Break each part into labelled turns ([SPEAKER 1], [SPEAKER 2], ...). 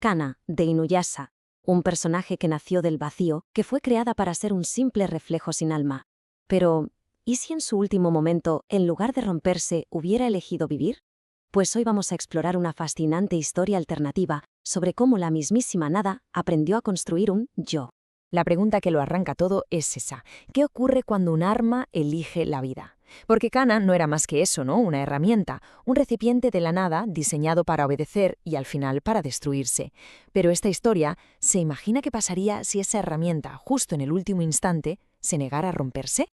[SPEAKER 1] Kana, de Inuyasha, un personaje que nació del vacío, que fue creada para ser un simple reflejo sin alma. Pero, ¿y si en su último momento, en lugar de romperse, hubiera elegido vivir? Pues hoy vamos a explorar una fascinante historia alternativa sobre cómo la mismísima nada aprendió a construir un yo.
[SPEAKER 2] La pregunta que lo arranca todo es esa. ¿Qué ocurre cuando un arma elige la vida? Porque Kana no era más que eso, ¿no? Una herramienta, un recipiente de la nada diseñado para obedecer y al final para destruirse. Pero esta historia se imagina qué pasaría si esa herramienta, justo en el último instante, se negara a romperse.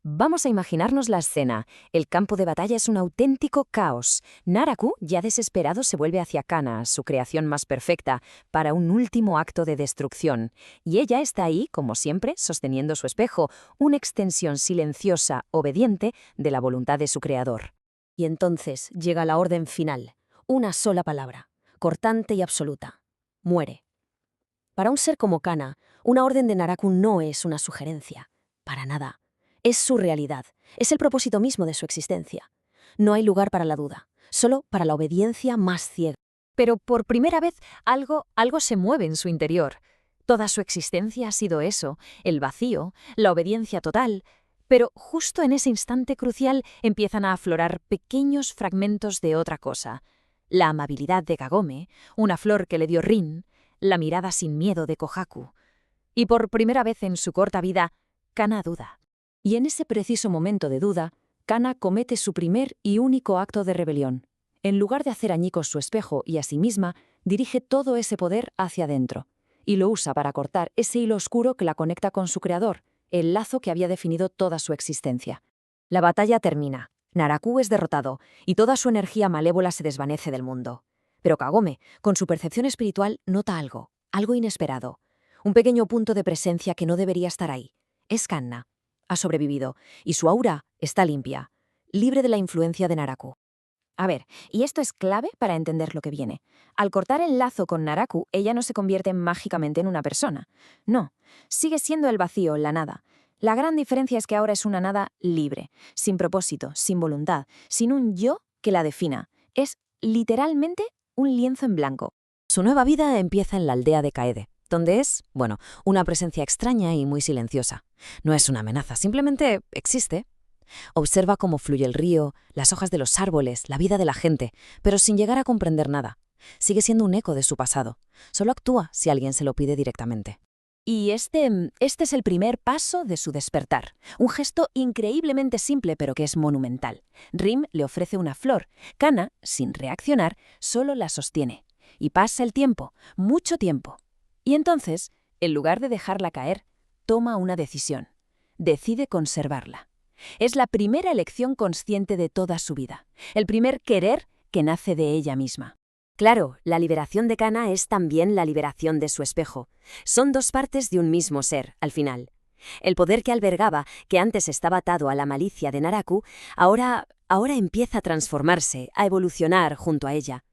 [SPEAKER 2] Vamos a imaginarnos la escena. El campo de batalla es un auténtico caos. Naraku, ya desesperado, se vuelve hacia Kana, su creación más perfecta, para un último acto de destrucción. Y ella está ahí, como siempre, sosteniendo su espejo, una extensión silenciosa, obediente, de la voluntad de su creador.
[SPEAKER 1] Y entonces llega la orden final. Una sola palabra, cortante y absoluta. Muere. Para un ser como Kana, una orden de Naraku no es una sugerencia. Para nada. Es su realidad. Es el propósito mismo de su existencia. No hay lugar para la duda, solo para la obediencia más ciega.
[SPEAKER 2] Pero por primera vez algo se mueve en su interior. Toda su existencia ha sido eso, el vacío, la obediencia total. Pero justo en ese instante crucial empiezan a aflorar pequeños fragmentos de otra cosa. La amabilidad de Kagome, una flor que le dio Rin, la mirada sin miedo de Kohaku. Y por primera vez en su corta vida, Kana duda.
[SPEAKER 1] Y en ese preciso momento de duda, Kana comete su primer y único acto de rebelión. En lugar de hacer añicos su espejo y a sí misma, dirige todo ese poder hacia adentro. Y lo usa para cortar ese hilo oscuro que la conecta con su creador, el lazo que había definido toda su existencia. La batalla termina. Naraku es derrotado, y toda su energía malévola se desvanece del mundo. Pero Kagome, con su percepción espiritual, nota algo inesperado. Un pequeño punto de presencia que no debería estar ahí. Es Kanna. Ha sobrevivido, y su aura está limpia, libre de la influencia de Naraku.
[SPEAKER 2] A ver, y esto es clave para entender lo que viene. Al cortar el lazo con Naraku, ella no se convierte mágicamente en una persona. No, sigue siendo el vacío, la nada. La gran diferencia es que ahora es una nada libre, sin propósito, sin voluntad, sin un yo que la defina. Es literalmente un lienzo en blanco.
[SPEAKER 1] Su nueva vida empieza en la aldea de Kaede, donde es, una presencia extraña y muy silenciosa. No es una amenaza, simplemente existe. Observa cómo fluye el río, las hojas de los árboles, la vida de la gente, pero sin llegar a comprender nada. Sigue siendo un eco de su pasado. Solo actúa si alguien se lo pide directamente.
[SPEAKER 2] Y este es el primer paso de su despertar. Un gesto increíblemente simple, pero que es monumental. Rim le ofrece una flor. Kana, sin reaccionar, solo la sostiene. Y pasa el tiempo, mucho tiempo. Y entonces, en lugar de dejarla caer, toma una decisión. Decide conservarla. Es la primera elección consciente de toda su vida. El primer querer que nace de ella misma.
[SPEAKER 1] Claro, la liberación de Kana es también la liberación de su espejo. Son dos partes de un mismo ser, al final. El poder que albergaba, que antes estaba atado a la malicia de Naraku, ahora empieza a transformarse, a evolucionar junto a ella.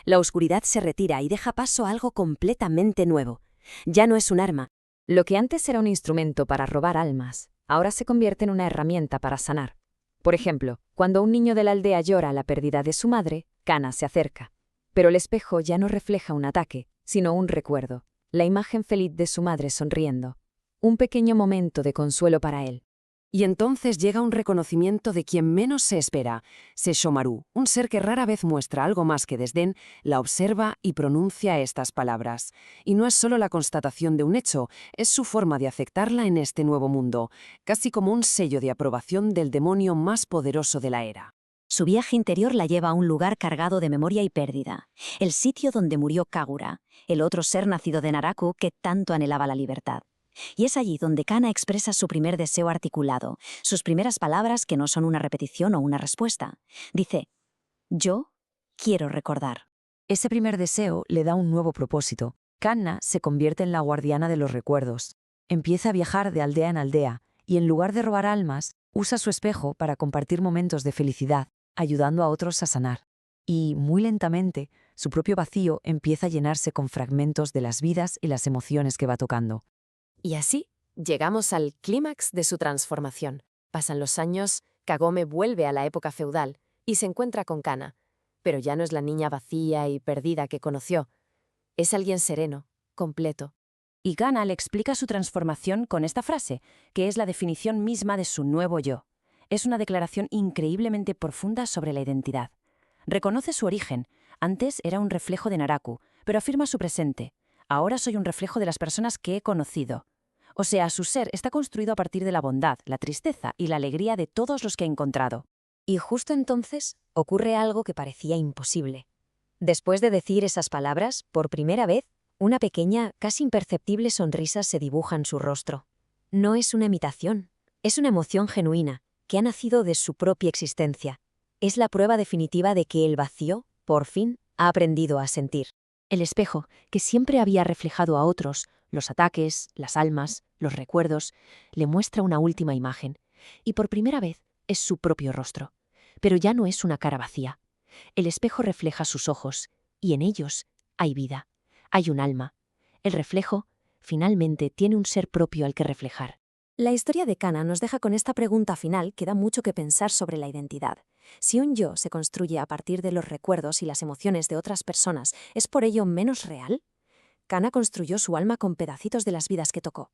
[SPEAKER 1] La oscuridad se retira y deja paso a algo completamente nuevo. Ya no es un arma.
[SPEAKER 2] Lo que antes era un instrumento para robar almas, ahora se convierte en una herramienta para sanar. Por ejemplo, cuando un niño de la aldea llora la pérdida de su madre, Kana se acerca. Pero el espejo ya no refleja un ataque, sino un recuerdo, la imagen feliz de su madre sonriendo. Un pequeño momento de consuelo para él.
[SPEAKER 3] Y entonces llega un reconocimiento de quien menos se espera, Sesshomaru, un ser que rara vez muestra algo más que desdén, la observa y pronuncia estas palabras. Y no es solo la constatación de un hecho, es su forma de aceptarla en este nuevo mundo, casi como un sello de aprobación del demonio más poderoso de la era.
[SPEAKER 1] Su viaje interior la lleva a un lugar cargado de memoria y pérdida, el sitio donde murió Kagura, el otro ser nacido de Naraku que tanto anhelaba la libertad. Y es allí donde Kana expresa su primer deseo articulado, sus primeras palabras que no son una repetición o una respuesta. Dice, yo quiero recordar.
[SPEAKER 2] Ese primer deseo le da un nuevo propósito. Kanna se convierte en la guardiana de los recuerdos. Empieza a viajar de aldea en aldea y en lugar de robar almas, usa su espejo para compartir momentos de felicidad, ayudando a otros a sanar. Y, muy lentamente, su propio vacío empieza a llenarse con fragmentos de las vidas y las emociones que va tocando.
[SPEAKER 4] Y así llegamos al clímax de su transformación. Pasan los años, Kagome vuelve a la época feudal y se encuentra con Kana, pero ya no es la niña vacía y perdida que conoció. Es alguien sereno, completo.
[SPEAKER 1] Y Kana le explica su transformación con esta frase, que es la definición misma de su nuevo yo. Es una declaración increíblemente profunda sobre la identidad. Reconoce su origen. Antes era un reflejo de Naraku, pero afirma su presente. Ahora soy un reflejo de las personas que he conocido. O sea, su ser está construido a partir de la bondad, la tristeza y la alegría de todos los que ha encontrado.
[SPEAKER 2] Y justo entonces ocurre algo que parecía imposible. Después de decir esas palabras, por primera vez, una pequeña, casi imperceptible sonrisa se dibuja en su rostro. No es una imitación, es una emoción genuina, que ha nacido de su propia existencia. Es la prueba definitiva de que el vacío, por fin, ha aprendido a sentir. El espejo, que siempre había reflejado a otros, los ataques, las almas, los recuerdos, le muestra una última imagen, y por primera vez es su propio rostro. Pero ya no es una cara vacía. El espejo refleja sus ojos, y en ellos hay vida, hay un alma. El reflejo, finalmente, tiene un ser propio al que reflejar.
[SPEAKER 1] La historia de Kana nos deja con esta pregunta final que da mucho que pensar sobre la identidad. Si un yo se construye a partir de los recuerdos y las emociones de otras personas, ¿es por ello menos real? Kana construyó su alma con pedacitos de las vidas que tocó.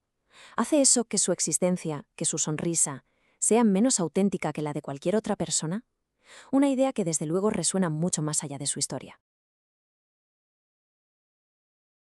[SPEAKER 1] ¿Hace eso que su existencia, que su sonrisa, sea menos auténtica que la de cualquier otra persona? Una idea que desde luego resuena mucho más allá de su historia.